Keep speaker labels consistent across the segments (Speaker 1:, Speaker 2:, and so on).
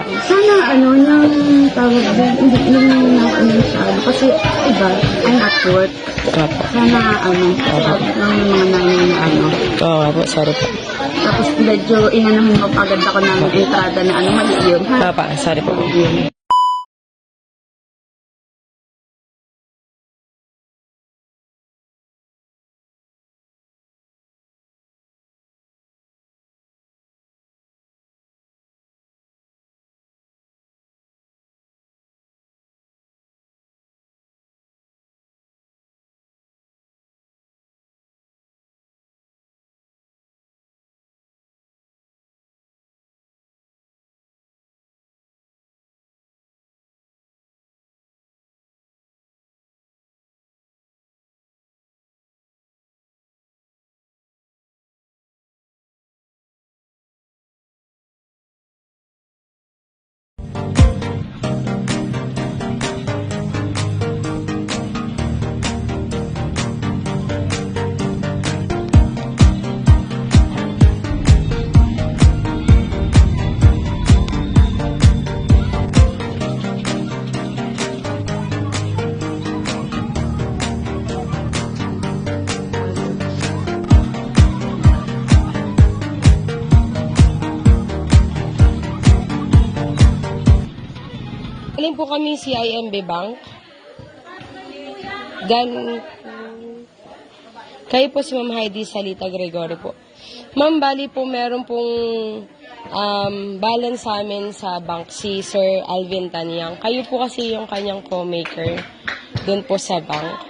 Speaker 1: Sana nang tawag din, hindi nung siya. Kasi iba, I'm at work.
Speaker 2: Opo.
Speaker 1: Sana tawag ng mga nanay na
Speaker 2: Oo nga po, sorry po.
Speaker 1: Tapos medyo inanahin mo pagad ako ng entrada na mali yun, ha?
Speaker 2: Papa, sorry po. Galing po kami CIMB Bank. Kayo po si Ma'am Heidi Salita Gregorio po. Ma'am, bali po meron pong balance sa amin sa bank si Sir Alvin Tanyang. Kayo po kasi yung kanyang co-maker dun po sa bank.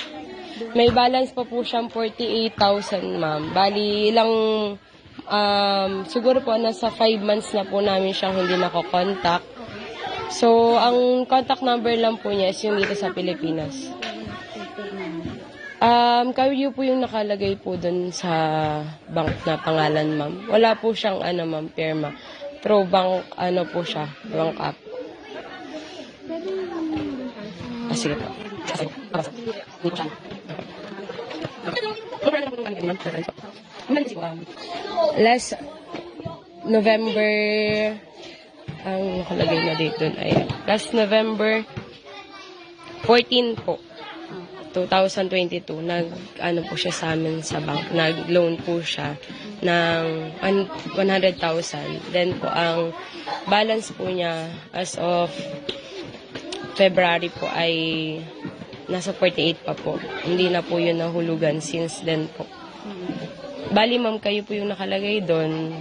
Speaker 2: May balance pa po siyang 48,000, ma'am. Bali, siguro po nasa 5 months na po namin siyang hindi nako-contact. So, ang contact number lang po niya is yung dito sa Pilipinas. Kayo po yung nakalagay po dun sa bank na pangalan, ma'am. Wala po siyang, ma'am, pirma. Through bank, po siya, bank app. Sige po. Last November, ang nakalagay na dito ay last November 14 po, 2022, po siya sa amin sa bank. Nag-loan po siya ng 100,000. Then po, ang balance po niya as of February po ay nasa 48 pa po. Hindi na po yun nahulugan since then po. Bali, ma'am, kayo po yung nakalagay doon.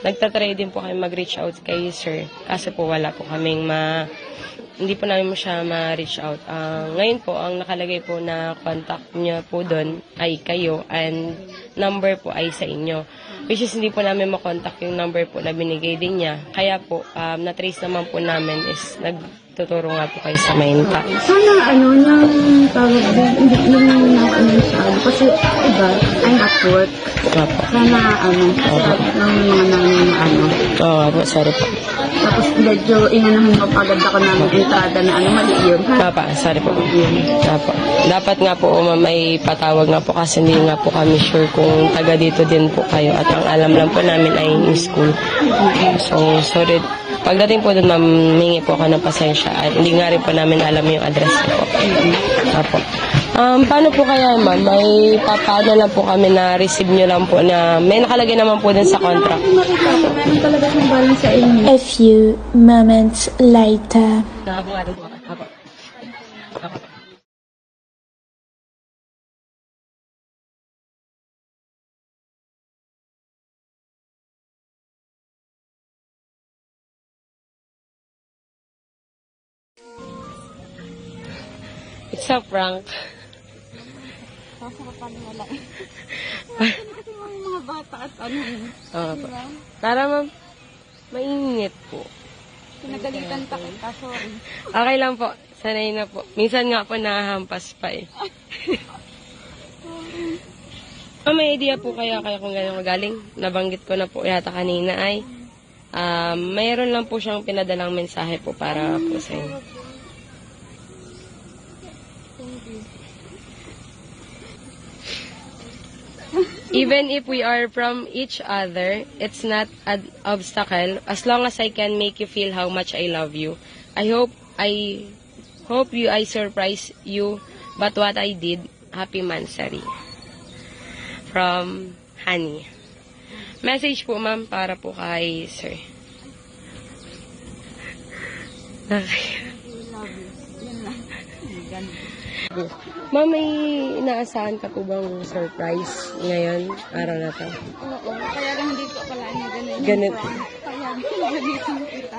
Speaker 2: Nagtatry din po kami mag-reach out kay sir. Kasi po wala po kaming hindi po namin siya ma-reach out. Ngayon po, ang nakalagay po na contact niya po doon ay kayo and number po ay sa inyo. Which is hindi po namin makontak yung number po na binigay din niya. Kaya po, na-trace naman po namin is nagtuturo nga po kayo sa Maynta.
Speaker 1: Sana nang tawag din, hindi nung siya. Kasi iba, I'm at work. Sana tawag ng mga nanay na
Speaker 2: Oo nga po, sorry po.
Speaker 1: Tapos medyo inanahin mo pagad ako ng entrada na mali yun, ha?
Speaker 2: Papa, sorry po. Dapat nga po, ma'am, may patawag nga po kasi hindi nga po kami sure kung taga dito din po kayo. At ang alam lang po namin ay in school. So, sorry. Pagdating po doon, ma'am, mingi po ako ng pasensya. At hindi nga rin po namin alam yung address po. Apo. Paano po kaya, ma'am? May papaano lang po kami na receive nyo lang po na may nakalagay naman po din sa contract.
Speaker 1: Meron talaga siyang balance sa inyo.
Speaker 3: A few moments later.
Speaker 2: It's a prank.
Speaker 1: Wala. Kasi mga bata at
Speaker 2: Para, ma'am, mainit po.
Speaker 1: pinagalitan pa kita, sorry.
Speaker 2: Okay lang po. Sanay na po. Minsan nga po nahahampas pa eh. May idea po kaya kung gano'n magaling. Nabanggit ko na po yata kanina ay mayroon lang po siyang pinadalang mensahe po para po sa inyo. Even if we are from each other, it's not an obstacle as long as I can make you feel how much I love you. I hope I surprise you, but what I did, happy Mansari. From Honey. Message po, ma'am, para po kay sir. Ma'am, may inaasahan ka po bang surprise ngayon, araw na to?
Speaker 1: Oo, kaya lang hindi ko akalain na ganun.
Speaker 2: Ganun.
Speaker 1: Kaya ganito kita.